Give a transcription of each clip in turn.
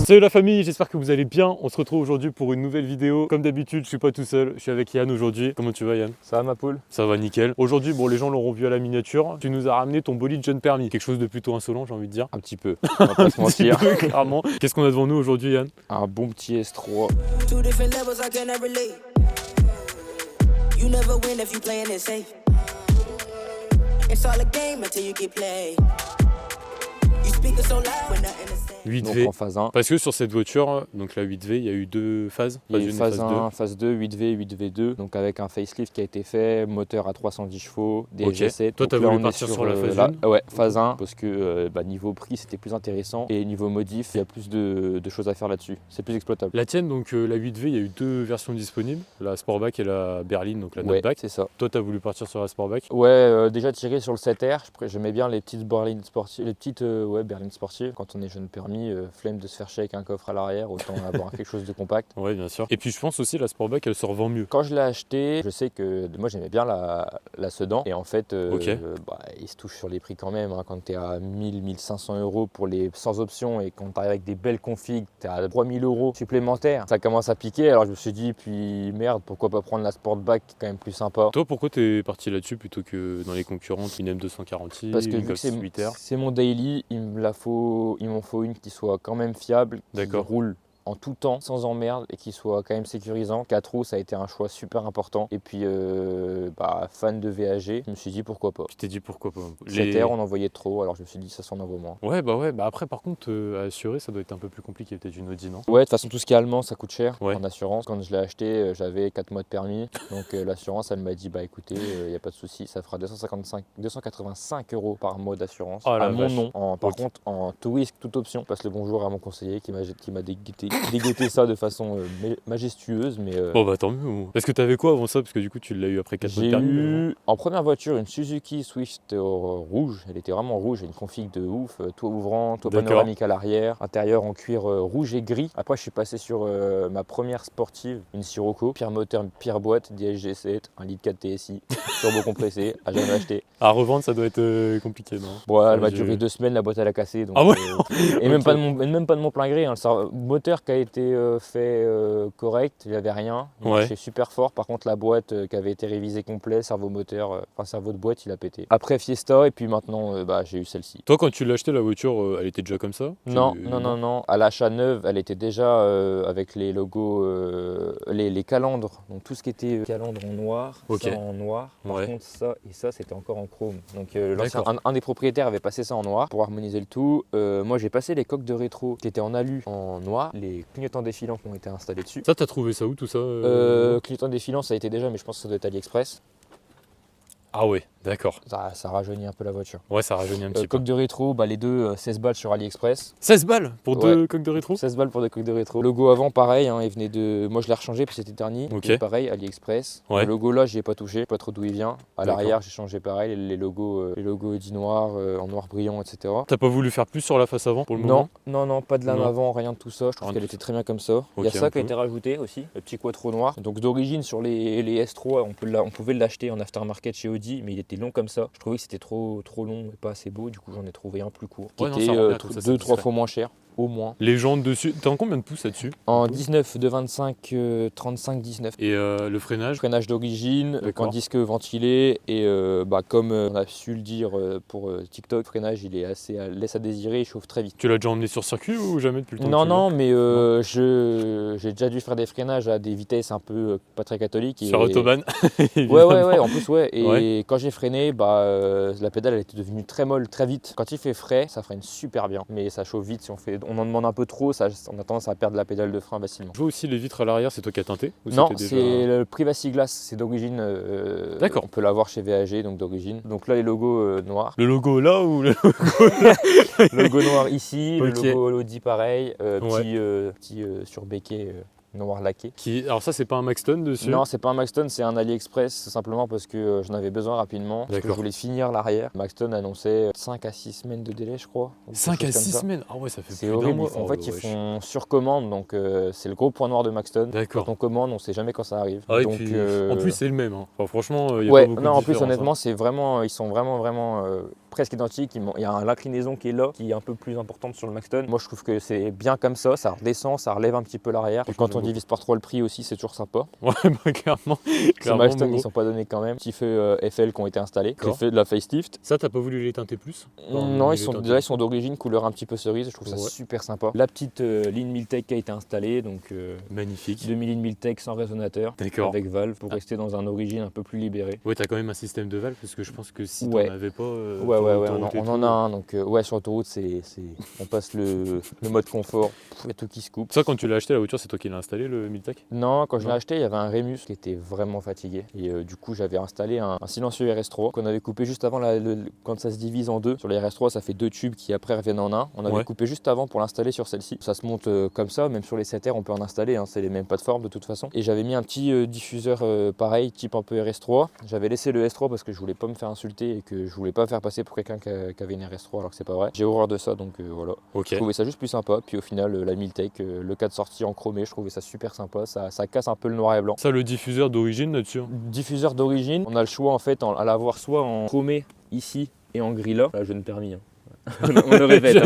Salut la famille, j'espère que vous allez bien. On se retrouve aujourd'hui pour une nouvelle vidéo. Comme d'habitude, je suis pas tout seul, je suis avec Yann aujourd'hui. Comment tu vas Yann? Ça va ma poule? Ça va nickel. Aujourd'hui, bon les gens l'auront vu à la miniature, tu nous as ramené ton bolide jeune permis. Quelque chose de plutôt insolent j'ai envie de dire. Un petit peu, on va pas se mentir. Clairement. Qu'est-ce qu'on a devant nous aujourd'hui Yann? Un bon petit S3. Donc 8V. en phase 1. Parce que sur cette voiture, donc la 8V, il y a eu deux phases. Il y a eu phase 1, 2. phase 2, 8V, 8V2. Donc avec un facelift qui a été fait, moteur à 310 chevaux, Ok. DSG7. Toi, Donc t'as là, voulu on est partir sur la phase 1? Ouais, phase 1. Parce que niveau prix, c'était plus intéressant. Et niveau modif, il y a plus de choses à faire là-dessus. C'est plus exploitable. La tienne, donc la 8V, il y a eu deux versions disponibles, la Sportback et la berline, donc la Ouais, Notback. c'est ça. Toi, t'as voulu partir sur la Sportback? Ouais, déjà tiré sur le 7R, j'aimais bien les petites berlines sportives, berlines sportives. Quand on est jeune permis, flemme de se faire chier avec un coffre à l'arrière, autant avoir quelque chose de compact. Ouais, bien sûr. Et puis je pense aussi la Sportback, elle se revend mieux. Quand je l'ai acheté, je sais que moi j'aimais bien la Sedan. Et en fait, Ok. il se touche sur les prix quand même. Hein. Quand tu es à 1000-1500 euros pour les sans options et quand tu arrives avec des belles configs, tu es à 3000 euros supplémentaires. Ça commence à piquer. Alors je me suis dit, puis merde, pourquoi pas prendre la Sportback qui est quand même plus sympa. Toi, pourquoi t'es parti là-dessus plutôt que dans les concurrentes, une M240i, Parce que une vu Golf que 8R? c'est mon daily, il m'en faut une qui soit quand même fiable, qui D'accord. roule en tout temps, sans emmerde et qui soit quand même sécurisant. 4 roues, ça a été un choix super important. Et puis, fan de VAG, je me suis dit pourquoi pas. Tu t'es dit pourquoi pas. 7R, on en voyait trop, alors je me suis dit ça s'en envoie moins. Ouais, bah après, par contre, à assurer, ça doit être un peu plus compliqué, peut-être une Audi, non? Ouais, de toute façon, tout ce qui est allemand, ça coûte cher Ouais. en assurance. Quand je l'ai acheté, j'avais 4 mois de permis. Donc, l'assurance, elle m'a dit, bah écoutez, il n'y a pas de souci, ça fera 285 euros par mois d'assurance Oh la à mon vache. nom. Par contre, en tout risque, toute option. Je passe le bonjour à mon conseiller qui m'a dégoté ça de façon majestueuse. Mais Bon, bah tant mieux. Parce que t'avais quoi avant ça? Parce que du coup, tu l'as eu après 4 mois de j'ai permis. eu en première voiture une Suzuki Swift rouge. Elle était vraiment rouge, une config de ouf, toit ouvrant, toit D'accord. panoramique à l'arrière, intérieur en cuir rouge et gris. Après, je suis passé sur ma première sportive, une Sirocco, pire moteur, pire boîte, DSG7, 1 litre 4 TSI, turbo compressé, à jamais acheté. À revendre, ça doit être compliqué, non? Bon, elle Ouais, m'a duré 2 semaines, la boîte elle a cassé. Donc, Ah ouais. et même, Ok. même pas de mon plein gré. Hein. Le moteur qui a été fait correct, il n'y avait rien. Il Ouais. marchait super fort. Par contre, la boîte qui avait été révisée complet, servo moteur, servo de boîte, il a pété. Après Fiesta, et puis maintenant, j'ai eu celle-ci. Toi, quand tu l'as acheté, la voiture, elle était déjà comme ça? Non. À l'achat neuve, elle était déjà avec les logos, les calandres. Donc tout ce qui était calandre en noir, Ok. ça en noir. Par Ouais. contre, ça et ça, c'était encore en chrome. Donc D'accord. un des propriétaires avait passé ça en noir pour harmoniser le tout. Moi, j'ai passé les coques de rétro qui étaient en alu en noir, les clignotants défilants qui ont été installés dessus. Ça, t'as trouvé ça où tout ça? Clignotants défilants, ça a été déjà, mais je pense que ça doit être AliExpress. Ah ouais, d'accord. Ça rajeunit un peu la voiture. Ouais, ça rajeunit un petit peu. Coques de rétro, les deux, 16 balles sur AliExpress. 16 balles pour Ouais. 2 coques de rétro? 16 balles pour des coques de rétro. Le logo avant, pareil, hein, il venait de. Moi, je l'ai rechangé puis c'était terni. Ok. Et pareil, AliExpress. Ouais. Le logo là, j'y ai pas touché, je sais pas trop d'où il vient. À D'accord. l'arrière, j'ai changé pareil, les logos Audi noir, en noir brillant, etc. T'as pas voulu faire plus sur la face avant pour le moment? Non, pas de lame Non. avant, rien de tout ça. Je trouve Rien de qu'elle tout était ça. très bien comme ça. Il y a Ok, ça un qui a peu. été rajouté aussi, le petit quattro noir. Donc d'origine sur les S3, on pouvait l'acheter en aftermarket chez Audi, mais il était long comme ça. Je trouvais que c'était trop long et pas assez beau. Du coup, j'en ai trouvé un plus court, qui Ouais, non, était ça rend bien comme ça, c'est 2-3 discret. fois moins cher. Au moins. Les jantes dessus, t'es en combien de pouces là-dessus? En 19 de 25, 35, 19. Et le freinage? Freinage d'origine, D'accord. en disque ventilé et comme on a su le dire pour TikTok, le freinage il est laisse à désirer, il chauffe très vite. Tu l'as déjà emmené sur circuit ou jamais depuis le temps que Non, tu l'as? non, mais j'ai déjà dû faire des freinages à des vitesses un peu pas très catholiques. Sur Autobahn? Ouais, en plus, ouais. Et Ouais. quand j'ai freiné, la pédale elle était devenue très molle très vite. Quand il fait frais, ça freine super bien, mais ça chauffe vite. Si on en demande un peu trop, on a tendance à perdre la pédale de frein facilement. Je vois aussi les vitres à l'arrière, c'est toi qui as teinté? Ou Non, c'était déjà... c'est le Privacy Glass, c'est d'origine. D'accord. On peut l'avoir chez VAG, donc d'origine. Donc là, les logos noirs. Le logo là ou le... Le logo noir ici, Ok. le logo Audi pareil, Ouais. petit surbéquet noir laqué. Alors ça, c'est pas un Maxton dessus? Non, c'est pas un Maxton, c'est un AliExpress, simplement parce que j'en avais besoin rapidement. Parce que je voulais finir l'arrière. Maxton annonçait 5 à 6 semaines de délai, je crois. 5 à 6 semaines? Ah ouais, ça fait c'est plus horrible. d'un mois. En fait, ils font sur commande, donc c'est le gros point noir de Maxton. D'accord. Quand on commande, on sait jamais quand ça arrive. Ah, et donc, puis, en plus, c'est le même. Hein. Enfin, franchement, il y a ouais, pas beaucoup non, de en plus, différence, honnêtement, hein. c'est vraiment, ils sont vraiment presque identiques. Il y a l'inclinaison qui est là, qui est un peu plus importante sur le Maxton. Moi, je trouve que c'est bien comme ça redescend, ça relève un petit peu l'arrière. Et quand on divise par 3 le prix aussi, c'est toujours sympa. Ouais, bah, clairement. Ces Maxton, ils sont pas donnés quand même. Petits feux FL qui ont été installés. J'ai fait de la facelift. Ça, t'as pas voulu les teinter plus? Non, ils sont d'origine couleur un petit peu cerise. Je trouve ça super sympa. La petite ligne Miltech qui a été installée, donc magnifique. 2000 lignes Miltech sans résonateur, avec valve pour rester dans un origine un peu plus libéré. Ouais, t'as quand même un système de valve parce que je pense que si t'en avais pas. On en a un. Donc sur autoroute, on passe le mode confort. Il y a tout qui se coupe. Ça, quand tu l'as acheté la voiture, c'est toi qui l'as installé le Miltech? Non, quand je l'ai acheté, il y avait un Rémus qui était vraiment fatigué. Et du coup, j'avais installé un silencieux RS3 qu'on avait coupé juste avant quand ça se divise en deux. Sur les RS3, ça fait 2 tubes qui après reviennent en un. On avait coupé juste avant pour l'installer sur celle-ci. Ça se monte comme ça, même sur les 7R, on peut en installer. Hein, c'est les mêmes plateformes de toute façon. Et j'avais mis un petit diffuseur pareil, type un peu RS3. J'avais laissé le S3 parce que je voulais pas me faire insulter et que je voulais pas faire passer pour quelqu'un qui avait une RS3 alors que c'est pas vrai. J'ai horreur de ça, donc voilà. Je trouvais ça juste plus sympa. Puis au final, la Miltech, le cadre sorti en chromé, je trouvais ça super sympa. Ça casse un peu le noir et blanc. Ça, le diffuseur d'origine là-dessus? Diffuseur d'origine, on a le choix en fait à l'avoir soit en chromé ici et en gris là. Là, jeune permis. Hein. On le répète.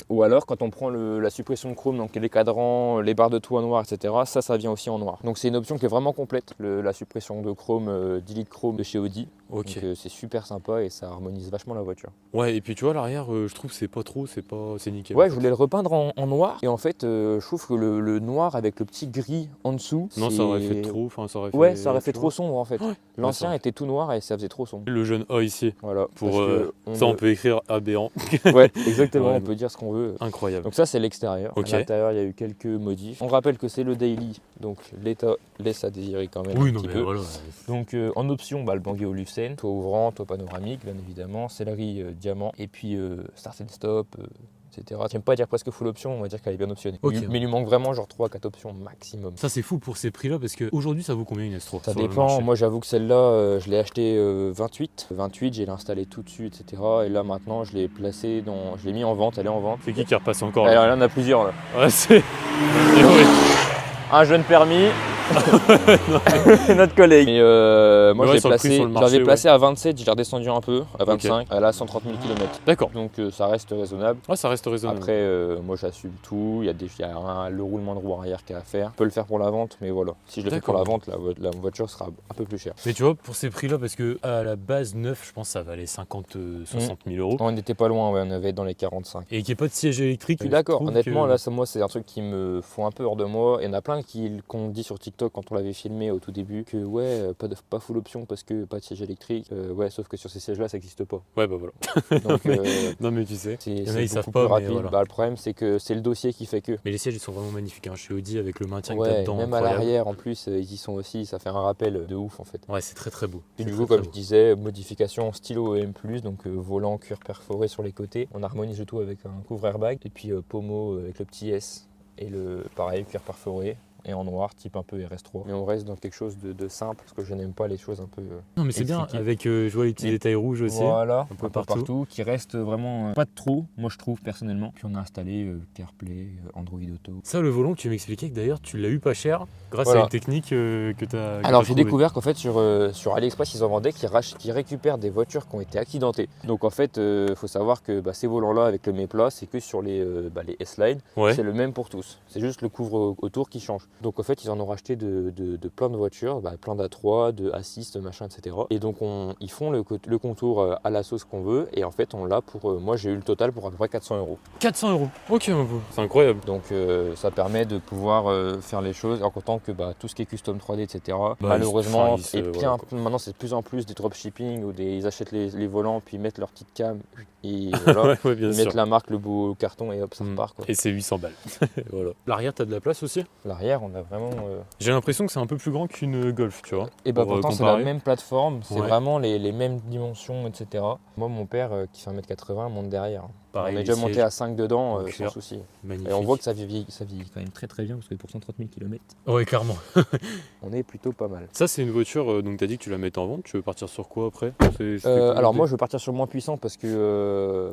Ou alors quand on prend la suppression de chrome, donc les cadrans, les barres de toit noir, etc. Ça vient aussi en noir. Donc c'est une option qui est vraiment complète, la suppression de chrome, d'Elite Chrome de chez Audi. Donc c'est super sympa et ça harmonise vachement la voiture. Ouais, et puis tu vois l'arrière, je trouve que c'est pas trop, c'est nickel. Ouais, je voulais le repeindre en noir et en fait je trouve que le noir avec le petit gris en dessous, non, ça aurait fait trop, ça aurait fait trop sombre en fait. Ouais. L'ancien était tout noir et ça faisait trop sombre. Le jeune A ici, voilà. Pour on peut écrire aberrant. Ouais, exactement, on peut dire ce qu'on veut. Incroyable. Donc ça c'est l'extérieur. À l'intérieur il y a eu quelques modifs. On rappelle que c'est le daily, donc l'état laisse à désirer quand même un petit peu. Voilà. Donc en option, le Bangui Olufsen, toit ouvrant, toit panoramique bien évidemment, sellerie diamant et puis start and stop. Etc. J'aime pas dire presque full option, on va dire qu'elle est bien optionnée. Mais il lui manque vraiment genre 3-4 options maximum. Ça c'est fou pour ces prix-là parce qu'aujourd'hui ça vaut combien une S3? Ça dépend, moi j'avoue que celle-là, je l'ai achetée 28. 28, j'ai l'installé tout dessus, etc. Et là maintenant je l'ai placée je l'ai mis en vente, elle est en vente. C'est qui repasse encore là? Alors là on a plusieurs là. Ouais, c'est... Un jeune permis. Notre collègue. Mais moi j'avais placé à 27, j'ai redescendu un peu, à 25, elle a 130 000 km. D'accord. Donc ça reste raisonnable. Ouais, ça reste raisonnable. Après, moi j'assume tout, il y a le roulement de roue arrière qui est à faire. Je peux le faire pour la vente, mais voilà. Si je le fais pour la vente, la voiture sera un peu plus chère. Mais tu vois, pour ces prix-là, parce que à la base, neuf, je pense que ça valait 50, 60 000 euros. On n'était pas loin, on avait dans les 45. Et qu'il n'y ait pas de siège électrique. Je suis d'accord, honnêtement, là, moi c'est un truc qui me font un peu hors de moi. Il y en a plein qu'on dit sur TikTok quand on l'avait filmé au tout début que pas full option parce que pas de siège électrique. Sauf que sur ces sièges là ça n'existe pas. Ouais, bah voilà. Donc, non mais tu sais, c'est ils savent beaucoup pas, plus rapide. Voilà. Le problème c'est que c'est le dossier qui fait que. Mais les sièges ils sont vraiment magnifiques chez Audi avec le maintien que t'as dedans. Même incroyable. À l'arrière en plus ils y sont aussi, ça fait un rappel de ouf en fait. Ouais, c'est très très beau. Et du coup comme je disais, modification stylo EM+, donc volant cuir perforé sur les côtés. On harmonise le tout avec un couvre airbag et puis pommeau avec le petit S et pareil cuir perforé. Et en noir, type un peu RS3. Mais on reste dans quelque chose de simple, parce que je n'aime pas les choses un peu. Non, mais c'est bien, avec, je vois les petits détails rouges aussi. Voilà, un peu partout, qui reste vraiment pas de trop, moi je trouve personnellement. Puis on a installé CarPlay, Android Auto. Ça, le volant que tu m'expliquais, que d'ailleurs tu l'as eu pas cher, grâce à une technique que tu as. Alors j'ai découvert qu'en fait sur AliExpress, ils en vendaient qui récupèrent des voitures qui ont été accidentées. Donc en fait, faut savoir que ces volants-là, avec le méplat, c'est que sur les S-Line, c'est le même pour tous. C'est juste le couvre autour qui change. Donc en fait ils en ont racheté de plein de voitures, plein d'A3, de Assist, machin, etc. Et donc ils font le contour à la sauce qu'on veut et en fait on l'a pour, moi j'ai eu le total pour à peu près 400 €. 400 €, ok, c'est incroyable. Donc ça permet de pouvoir faire les choses en comptant que tout ce qui est custom 3D, etc. Malheureusement, maintenant c'est de plus en plus des dropshipping où ils achètent les volants puis ils mettent leur petite cam et voilà, ils mettent la marque, le beau carton et hop ça repart quoi. Et c'est 800 balles. Voilà. L'arrière t'as de la place aussi? L'arrière on a vraiment... J'ai l'impression que c'est un peu plus grand qu'une Golf, tu vois. Et pourtant c'est la même plateforme, c'est vraiment les mêmes dimensions, etc. Moi mon père qui fait 1m80 monte derrière. Pareil, On est les déjà monté sièges. à 5 dedans Donc, sans clair. souci. Magnifique. Et on voit que ça vieillit quand même très très bien parce que pour 130 000 km, Ouais, clairement. on est plutôt pas mal. Ça, c'est une voiture, donc tu as dit que tu la mettais en vente. Tu veux partir sur quoi après? C'était quoi Alors l'idée? moi je veux partir sur moins puissant parce que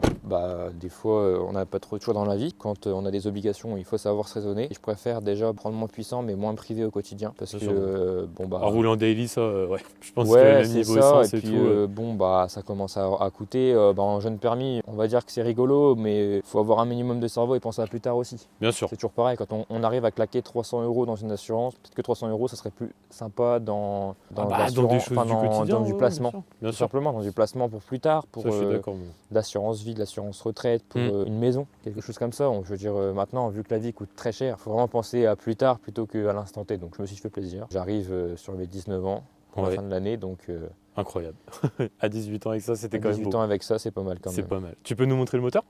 des fois on n'a pas trop de choix dans la vie. Quand on a des obligations, il faut savoir se raisonner. Et je préfère déjà prendre moins puissant mais moins privé au quotidien parce Bien que sûr. À rouler en daily, ça, ouais. Je pense que ouais, même c'est niveau ça. essence Et et puis tout. ça commence à coûter. En jeune permis, on va dire que c'est rigolo, mais il faut avoir un minimum de cerveau et penser à plus tard aussi. Bien sûr. C'est toujours pareil, quand on arrive à claquer 300 € dans une assurance, peut-être que 300 € ça serait plus sympa dans Dans des l'assurance, choses du quotidien. dans du ouais, placement. Bien Tout sûr. simplement, dans du placement pour plus tard, pour Ça, je suis d'accord. moi. de l'assurance vie, de l'assurance retraite, pour une maison, quelque chose comme ça. Je veux dire, maintenant, vu que la vie coûte très cher, il faut vraiment penser à plus tard plutôt qu'à l'instant T. Donc je me suis fait plaisir. J'arrive sur mes 19 ans pour la Ouais. fin de l'année, donc Incroyable. À 18 ans avec ça, c'était à quand même 18 beau. ans avec ça, c'est pas mal quand C'est même. pas mal. Tu peux nous montrer le moteur?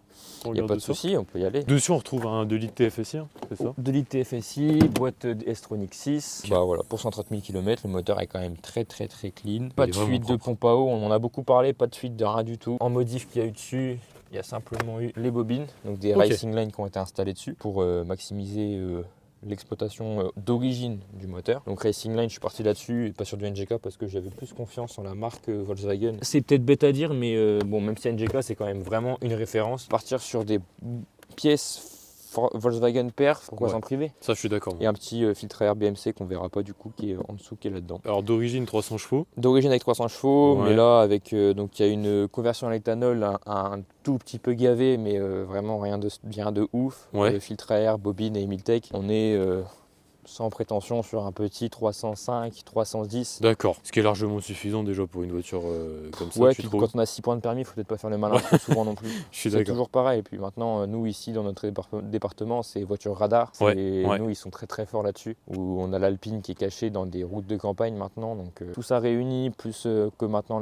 On Il n'y a regarde pas de dessous. souci, on peut y aller. Dessus, on retrouve un 2 litres TFSI, hein, c'est ça? 2 litres TFSI, boîte S-Tronic 6. Bah voilà, pour 130 000 km, le moteur est quand même très très très clean. Pas est de vraiment fuite de propre. pompe à eau, on en a beaucoup parlé, pas de fuite de rien du tout. En modif qu'il y a eu dessus, il y a simplement eu les bobines, donc des Ok. racing lines qui ont été installées dessus pour maximiser l'exploitation d'origine du moteur. Donc Racing Line, je suis parti là-dessus et pas sur du NGK parce que j'avais plus confiance en la marque Volkswagen. C'est peut-être bête à dire, mais même si NGK c'est quand même vraiment une référence. Partir sur des pièces Volkswagen Perf, pourquoi Ouais. s'en priver? Ça, je suis d'accord. Et un petit filtre à air BMC qu'on verra pas du coup qui est en dessous, qui est là-dedans. Alors, d'origine 300 chevaux. D'origine avec 300 chevaux, Ouais. mais là avec donc il y a une conversion à l'éthanol un tout petit peu gavé, mais vraiment rien de ouf. Ouais. Filtre à air, bobine et Emiltech. On est sans prétention sur un petit 305, 310. D'accord. Ce qui est largement suffisant déjà pour une voiture comme ça. Ouais, tu puis trouves? quand on a 6 points de permis, il faut peut-être pas faire le malin trop souvent non plus. Je suis C'est d'accord. toujours pareil. Et puis maintenant, nous ici dans notre département, c'est voiture radar. Ouais, ouais. Nous, ils sont très très forts là-dessus. Où on a l'Alpine qui est cachée dans des routes de campagne maintenant. Donc tout ça réuni, plus que maintenant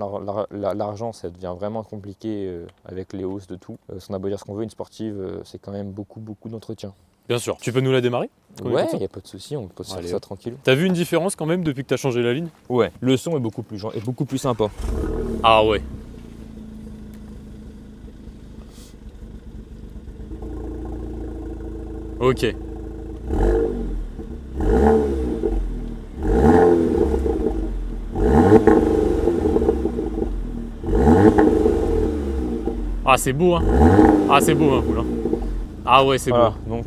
l'argent, ça devient vraiment compliqué avec les hausses de tout. Si on a beau dire ce qu'on veut, une sportive, c'est quand même beaucoup d'entretien. Bien sûr. Tu peux nous la démarrer? Qu'on Ouais, écoute ça il n'y a pas de souci, on peut se faire Allez, ça hop. tranquille. T'as vu une différence quand même depuis que t'as changé la ligne? Ouais, le son est beaucoup plus sympa. Ah ouais. Ok. Ah c'est beau hein. Ah c'est beau hein, Poulain. Ah ouais c'est Voilà, beau. donc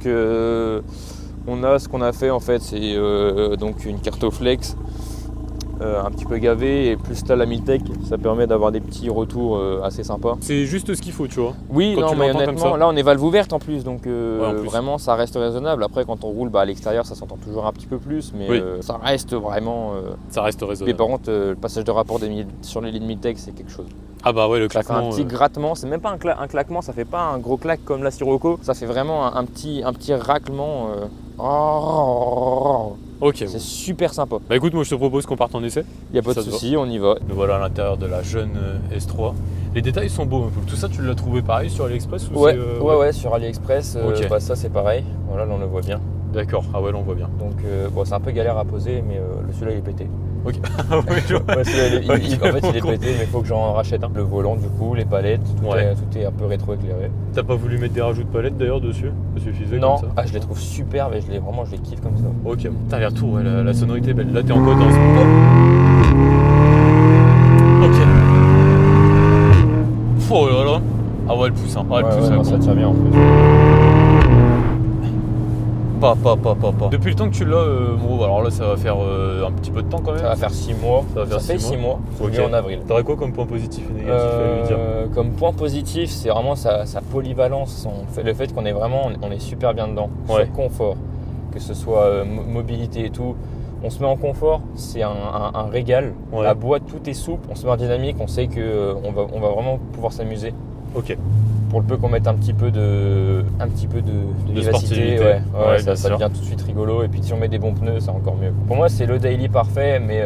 on a ce qu'on a fait en fait, c'est donc une Cartoflex un petit peu gavée et plus là la Miltech, ça permet d'avoir des petits retours assez sympas. C'est juste ce qu'il faut tu vois. Oui, Quand non tu mais l'entends comme honnêtement, ça. là on est valve ouverte en plus, donc en plus. vraiment ça reste raisonnable. Après quand on roule à l'extérieur ça s'entend toujours un petit peu plus, mais Oui. ça reste vraiment... Ça reste Mais raisonnable. par contre, le passage de rapport sur les lignes Miltech c'est quelque chose. Ah bah ouais le Ça fait claquement. un petit grattement, c'est même pas un claquement, ça fait pas un gros claque comme la Sirocco, ça fait vraiment un petit raclement. Ok. C'est super sympa. Bah écoute moi je te propose qu'on parte en essai. Il n'y a pas de Ça te va. souci, on y va. Nous voilà à l'intérieur de la jeune S3. Les détails sont beaux un peu. Tout ça tu l'as trouvé pareil sur AliExpress ou Ouais, c'est, ouais, sur AliExpress, Ok. ça c'est pareil. Voilà, là on le voit bien. D'accord, ah ouais là on voit bien. Donc bon, c'est un peu galère à poser, mais celui-là il est pété. Ok. Ah ouais, je vois. Ouais, celui-là, Ok, en fait il est bon. pété, mais il faut que j'en rachète un. Le volant du coup, les palettes, Ouais. tout est un peu rétro-éclairé. T'as pas voulu mettre des rajouts de palettes d'ailleurs dessus? Ça suffisait Non, comme ça? ah, je les trouve superbes et je les kiffe comme ça. Ok, t'as les retours, ouais, la sonorité est belle. Là t'es en quoi dans ce... Ok. Oh là là. Ah ouais, elle pousse, hein. Ah, elle pousse, non, elle ça compte. tient bien en plus. Pas. Depuis le temps que tu l'as, bon, alors là ça va faire un petit peu de temps quand même. Ça va faire 6 mois. Ça va faire fait 6 6 mois. Ok. Je l'ai en avril. T'aurais quoi comme point positif et négatif à lui dire? Comme point positif, c'est vraiment sa polyvalence, le fait qu'on est vraiment, on est super bien dedans. Ouais. Sur confort, que ce soit mobilité et tout. On se met en confort, c'est un régal. Ouais. La boîte, tout est souple. On se met en dynamique, on sait que on va vraiment pouvoir s'amuser. Ok. Pour le peu qu'on mette un petit peu de vivacité, sportivité. ouais, Ouais, bien ça sûr. devient tout de suite rigolo. Et puis si on met des bons pneus, c'est encore mieux. Pour moi, c'est le daily parfait, mais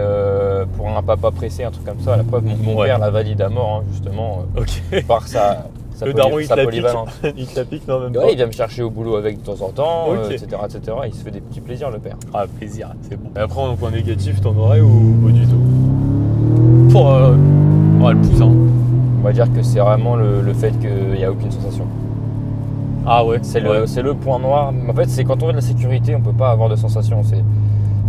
pour un papa pressé, un truc comme ça, la preuve, mon Ouais. père la valide à mort, hein, justement, Ok. par sa Le daron il te la pique. polyvalence. Il te la pique, non même Ouais, pas. il vient me chercher au boulot avec de temps en temps, Ok. etc., etc. Il se fait des petits plaisirs, le père. Ah plaisir, c'est bon. Et après en point négatif, t'en aurais ou pas du tout? Oh, elle pousse hein. On va dire que c'est vraiment le fait qu'il n'y a aucune sensation. Ah ouais. C'est ouais. le point noir. En fait, c'est quand on veut de la sécurité, on peut pas avoir de sensation.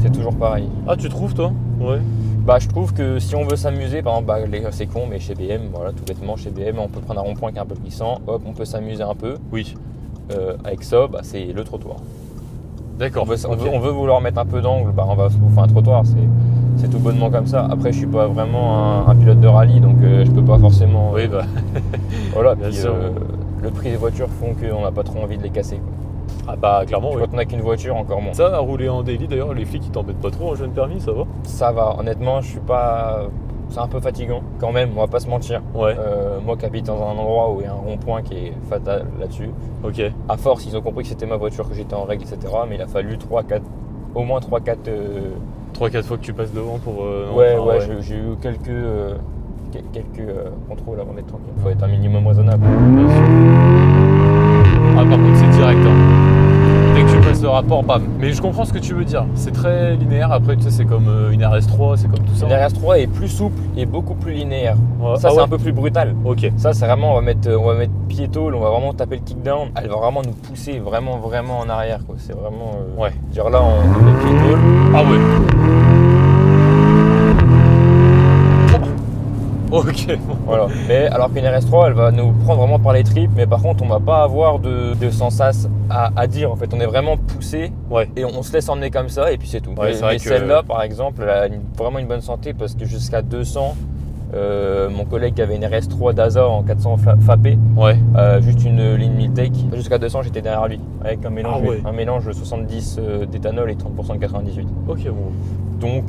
C'est toujours pareil. Ah, tu trouves toi? Ouais. Bah, je trouve que si on veut s'amuser, par exemple, c'est con, mais chez BM, voilà, tout bêtement, chez BM, on peut prendre un rond-point qui est un peu glissant, hop, on peut s'amuser un peu. Oui. Avec ça, bah, c'est le trottoir. D'accord. On veut vouloir mettre un peu d'angle, bah, on va se bouffer un trottoir, c'est tout bonnement comme ça. Après, je suis pas vraiment un pilote de rallye, donc je peux pas forcément. Oui, bah. Voilà, Bien puis sûr. le prix des voitures font qu'on n'a pas trop envie de les casser, quoi. Ah bah clairement, oui. Quand on n'a qu'une voiture, encore moins. Ça, à rouler en daily d'ailleurs, les flics ils t'embêtent pas trop en jeune permis, ça va? Ça va, honnêtement, je suis pas. C'est un peu fatigant quand même, on va pas se mentir. Ouais. Moi qui habite dans un endroit où il y a un rond-point qui est fatal là-dessus, Ok. à force ils ont compris que c'était ma voiture, que j'étais en règle, etc. Mais il a fallu au moins 3-4. 3-4 fois que tu passes devant pour. Non, Ouais, enfin, ouais, j'ai eu quelques contrôles avant d'être tranquille. Il faut être un minimum raisonnable. Bien sûr. Ah, par contre, c'est direct. Hein. Dès que tu passes le rapport, bam. Mais je comprends ce que tu veux dire. C'est très linéaire. Après, tu sais, c'est comme une RS3, c'est comme tout ça. Une RS3 est plus souple et beaucoup plus linéaire. Ouais. Ça, Ah c'est ouais. un peu plus brutal. Ok. Ça, c'est vraiment, on va mettre pied-tôle, on va vraiment taper le kick-down. Elle va vraiment nous pousser vraiment en arrière, quoi. C'est vraiment. Ouais. Dire là, on met pied-tôle. Ah ouais. Ok. Voilà. Mais alors qu'une RS3, elle va nous prendre vraiment par les tripes, mais par contre, on va pas avoir de sensas à dire. En fait, on est vraiment poussé Ouais. et on se laisse emmener comme ça, et puis c'est tout. Ouais, c'est vrai mais que- celle-là, par exemple, elle a vraiment une bonne santé parce que jusqu'à 200, mon collègue qui avait une RS3 DASA en 400 FAP, Ouais. juste une ligne Miltech, jusqu'à 200, j'étais derrière lui avec un mélange, Ah ouais. un mélange de 70 d'éthanol et 30% de 98. Ok, bon. Donc,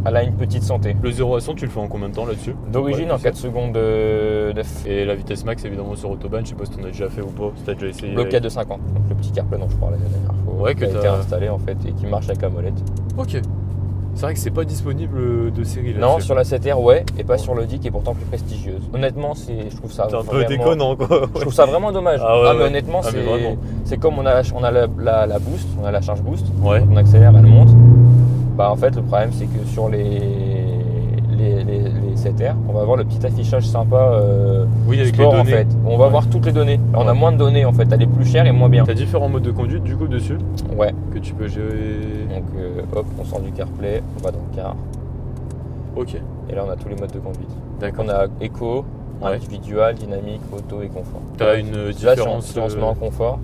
elle a une petite santé. Le 0 à 100, tu le fais en combien de temps là-dessus? D'origine, Ouais, en c'est 4 ça. secondes 9. Et la vitesse max, évidemment, sur Autobahn, je sais pas si t'en as déjà fait ou pas, si t'as déjà essayé. Bloqué de 50, donc le petit CarPlay dont je parlais la dernière fois, Ouais, qui que a été t'as- installé en fait et qui marche avec la molette. Ok. C'est vrai que c'est pas disponible de série là. Non, sur la 7R, ouais, et pas sur l'Audi qui est pourtant plus prestigieuse. Honnêtement, je trouve ça C'est un peu vraiment- déconnant quoi. Je trouve ça vraiment dommage. Ah ouais, mais ouais. honnêtement, Ah, mais vraiment. c'est comme on a la boost, on a la charge boost, Ouais. on accélère, elle monte. Bah en fait, le problème c'est que sur les 7R, on va avoir le petit affichage sympa Oui, avec sport les en données. fait. On va Ouais. voir toutes les données. On a Ouais. moins de données en fait, elle est plus chère et moins bien. T'as différents modes de conduite du coup dessus Ouais. que tu peux gérer. Donc hop, on sort du CarPlay, on va dans le car. Ok. Et là, on a tous les modes de conduite. Donc D'accord. on a éco, Ouais. individual, dynamique, auto et confort. T'as une Là, différence. si on se met en confort,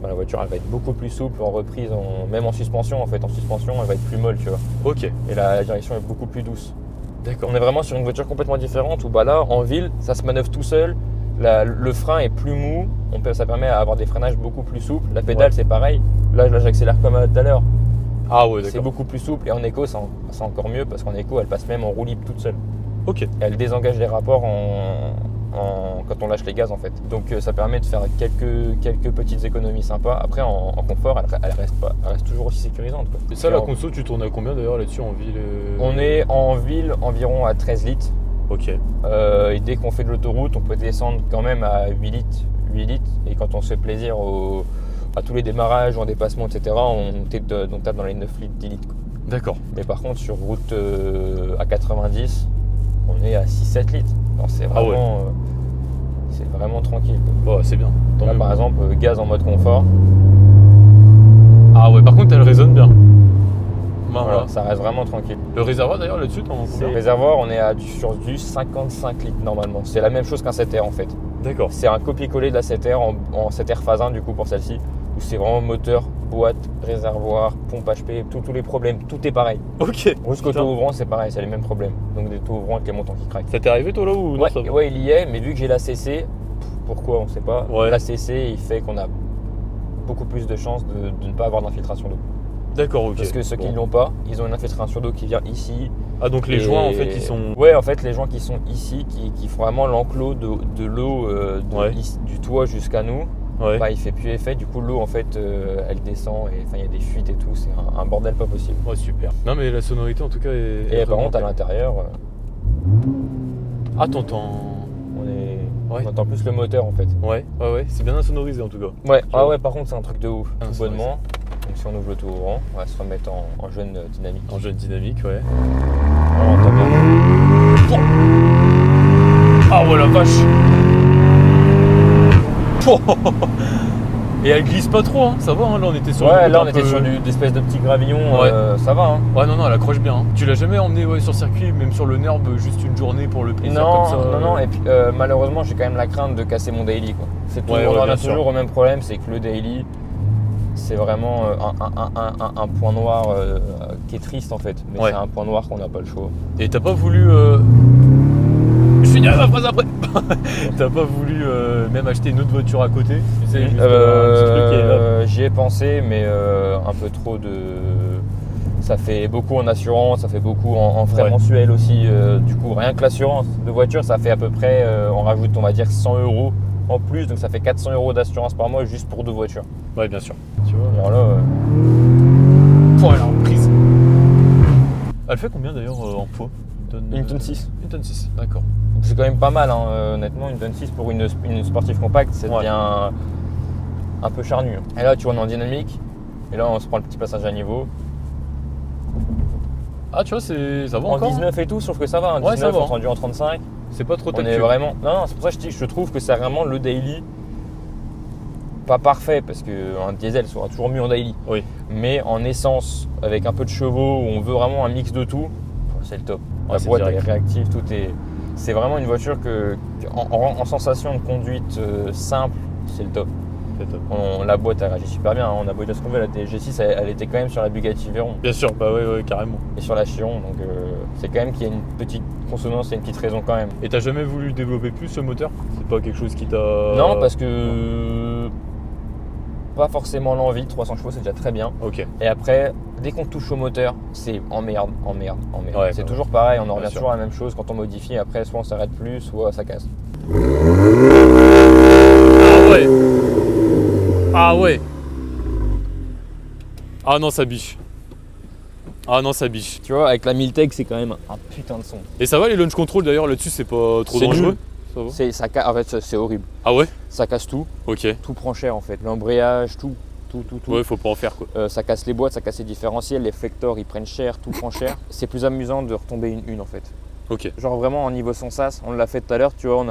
bah, la voiture elle va être beaucoup plus souple en reprise, même en suspension en fait. En suspension, elle va être plus molle, tu vois. Ok. Et la direction est beaucoup plus douce. D'accord. On est vraiment sur une voiture complètement différente où bah là, en ville, ça se manœuvre tout seul. Le frein est plus mou, ça permet d'avoir des freinages beaucoup plus souples. La pédale, Ouais. c'est pareil. Là, j'accélère comme tout à l'heure. Ah ouais, C'est d'accord. beaucoup plus souple. Et en éco, c'est encore mieux parce qu'en éco, elle passe même en roue libre toute seule. Ok. Et elle désengage les rapports quand on lâche les gaz en fait. Donc ça permet de faire quelques petites économies sympas. Après en confort, elle reste toujours aussi sécurisante, quoi. Et ça, Et la en- conso, tu tournes à combien d'ailleurs là-dessus en ville On est en ville environ à 13 litres. Ok. Et dès qu'on fait de l'autoroute, on peut descendre quand même à 8 litres. Et quand on se fait plaisir à tous les démarrages, en dépassement, etc., on tape dans les 9 litres, 10 litres, quoi. D'accord. Mais par contre, sur route à 90, on est à 6-7 litres. Alors, c'est Ah ouais. vraiment, c'est vraiment tranquille, quoi. Bon, c'est bien. Tant Là, mieux. par exemple, gaz en mode confort, Ah ouais, par contre, elle résonne bien. Bah, voilà, voilà. ça reste vraiment tranquille. Le réservoir d'ailleurs là-dessus, t'en Le combien? réservoir, on est sur du 55 litres normalement. C'est la même chose qu'un 7R en fait. D'accord. C'est un copier-coller de la 7R en 7R phase 1 du coup pour celle-ci, où c'est vraiment moteur, boîte, réservoir, pompe HP, tous les problèmes, tout est pareil. Ok. Jusqu'au Putain. taux ouvrant, c'est pareil, c'est les mêmes problèmes. Donc des taux ouvrants avec les montants qui craquent. Ça t'est arrivé toi là ou non, Ouais, ça va? ouais, il y est, mais vu que j'ai la CC, pourquoi on sait pas. Ouais. La CC, il fait qu'on a beaucoup plus de chances de ne pas avoir d'infiltration d'eau. D'accord, ok. Parce que ceux qui Bon. ne l'ont pas, ils ont une infiltration d'eau qui vient ici. Ah, donc les Et- joints en fait, ils sont. Ouais, en fait, les joints qui sont ici, qui font vraiment l'enclos de l'eau Ouais. du toit jusqu'à nous, Ouais. bah, il fait plus effet. Du coup, l'eau, en fait, elle descend et enfin, il y a des fuites et tout. C'est un bordel pas possible. Ouais, super. Non, mais la sonorité en tout cas est. Et est par contre, à vraiment- l'intérieur, Ah, t'entends. Ouais. on entend plus le moteur, en fait. Ouais, ouais, ouais. C'est bien insonorisé en tout cas. Ouais, Tu ah vois. ouais, par contre, c'est un truc de ouf, Ah, tout c'est bonnement. Donc, si on ouvre le tout ouvrant, on va se remettre en jeune dynamique. En jeune dynamique, ouais. On entend bien. Ah ouais, la vache. Et elle glisse pas trop, hein. Ça va, hein. Là on était sur Ouais, une là route on un était peu- sur des espèces de petits gravillons, Ouais. ça va. Hein. Ouais, non, elle accroche bien. Hein. Tu l'as jamais emmené sur circuit, même sur le NERB, juste une journée pour le plaisir Non, comme ça non, et puis malheureusement j'ai quand même la crainte de casser mon daily. Quoi. C'est toujours, Ouais, on en bien revient sûr. toujours au même problème, c'est que le daily, c'est vraiment un point noir qui est triste en fait. Mais Ouais. c'est un point noir qu'on n'a pas le choix. Et t'as pas voulu. Je finirai ma phrase après. T'as pas voulu même acheter une autre voiture à côté, tu sais, juste un petit truc et là. J'y ai pensé, mais un peu trop de. Ça fait beaucoup en assurance, ça fait beaucoup en frais Ouais. mensuels aussi. Du coup, rien que l'assurance de voiture, ça fait à peu près, on rajoute, on va dire, 100 € en plus. Donc ça fait 400 € d'assurance par mois juste pour 2 voitures. Ouais, bien sûr. Tu vois. Alors là, Pouah, elle a reprise. Elle fait combien d'ailleurs en poids? Une tonne 6. Une tonne 6, d'accord. Donc c'est quand même pas mal, hein, honnêtement, une tonne 6 pour une sportive compacte, ça Ouais. devient un peu charnu. Et là, tu vois, on est en dynamique. Et là, on se prend le petit passage à niveau. Ah, tu vois, ça va En encore. 19 et tout, sauf que ça va. En Ouais, 19, ça va. on est rendu en 35. C'est pas trop On est tactile. vraiment. Non, c'est pour ça que je dis, je trouve que c'est vraiment le daily. Pas parfait, parce qu'un diesel sera toujours mieux en daily. Oui. Mais en essence, avec un peu de chevaux, où on veut vraiment un mix de tout, c'est le top. Ouais, La c'est boîte elle est direct. réactive, tout est. C'est vraiment une voiture en sensation de conduite simple, c'est le top. C'est top. La boîte elle réagit super bien, hein. On a beau dire ce qu'on veut, la G6 elle était quand même sur la Bugatti Veyron Bien sûr, bah ouais, carrément. et sur la Chiron, donc c'est quand même qu'il y a une petite consonance et une petite raison quand même. Et t'as jamais voulu développer plus ce moteur? C'est pas quelque chose qui t'a. Non, parce que pas forcément l'envie, 300 chevaux c'est déjà très bien. Ok. Et après, dès qu'on touche au moteur, c'est emmerde. Ouais, C'est bah toujours pareil, on en bien revient sûr. toujours à la même chose quand on modifie. Après, soit on s'arrête plus, soit ça casse. Ah ouais. Ah ouais. Ah non, ça biche. Ah non, ça biche. Tu vois, avec la Miltech, c'est quand même un putain de son. Et ça va les launch control d'ailleurs là-dessus, c'est pas trop C'est dangereux? nul. Ça va. En fait, c'est horrible. Ah ouais? Ça casse tout, Ok. tout prend cher en fait. L'embrayage, tout. Ouais, faut pas en faire quoi. Ça casse les boîtes, ça casse les différentiels, les flectors ils prennent cher, tout prend cher. C'est plus amusant de retomber une en fait. Ok. Genre vraiment en niveau sans sas, on l'a fait tout à l'heure, tu vois,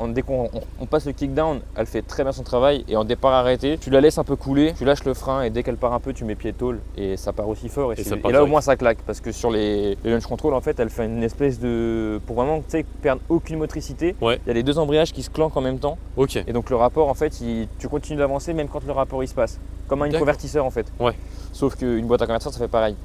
dès qu'on passe le kickdown, elle fait très bien son travail et en départ arrêté, tu la laisses un peu couler, tu lâches le frein et dès qu'elle part un peu, tu mets pied tôle et ça part aussi fort. Et ça Et part là au direct. moins ça claque parce que sur les launch control en fait, elle fait une espèce de. Pour vraiment tu sais, perdre aucune motricité, Ouais. il y a les deux embrayages qui se clankent en même temps Ok. et donc le rapport en fait, tu continues d'avancer même quand le rapport il se passe. Comme un D'accord. convertisseur en fait. Ouais. Sauf qu'une boîte à convertisseur ça fait pareil.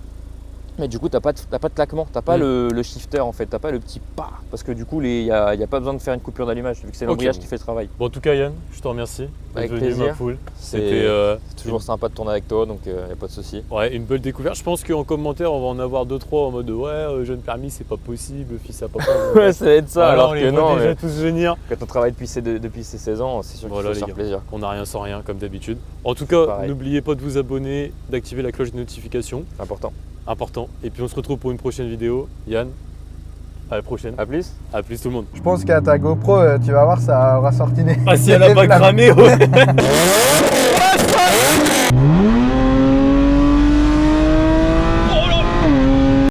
Mais du coup, t'as pas de claquement, t'as pas le shifter en fait, t'as pas le petit pas. Parce que du coup, il n'y a pas besoin de faire une coupure d'allumage, vu que c'est l'embrayage Ok. qui fait le travail. Bon, en tout cas, Yann, je te remercie. Avec d'être venu, plaisir. ma poule. C'est C'était toujours sympa de tourner avec toi, donc y a pas de souci. ouais, une belle découverte. Je pense qu'en commentaire, on va en avoir 2-3 en mode ouais, jeune permis, c'est pas possible, fils à papa. Ouais, ça va être ça, alors on les que voit non. déjà Mais tous venir. quand on travaille depuis ses 16 ans, c'est sûr Voilà, qu'il faut se les faire gars. plaisir. On n'a rien sans rien, comme d'habitude. En tout cas, Pareil. n'oubliez pas de vous abonner, d'activer la cloche de notification. C'est important. Important. Et puis on se retrouve pour une prochaine vidéo. Yann, à la prochaine. A plus. À plus tout le monde. Je pense qu'à ta GoPro, tu vas voir, ça aura sorti des. Ah si elle a des pas flammes. cramé, ouais.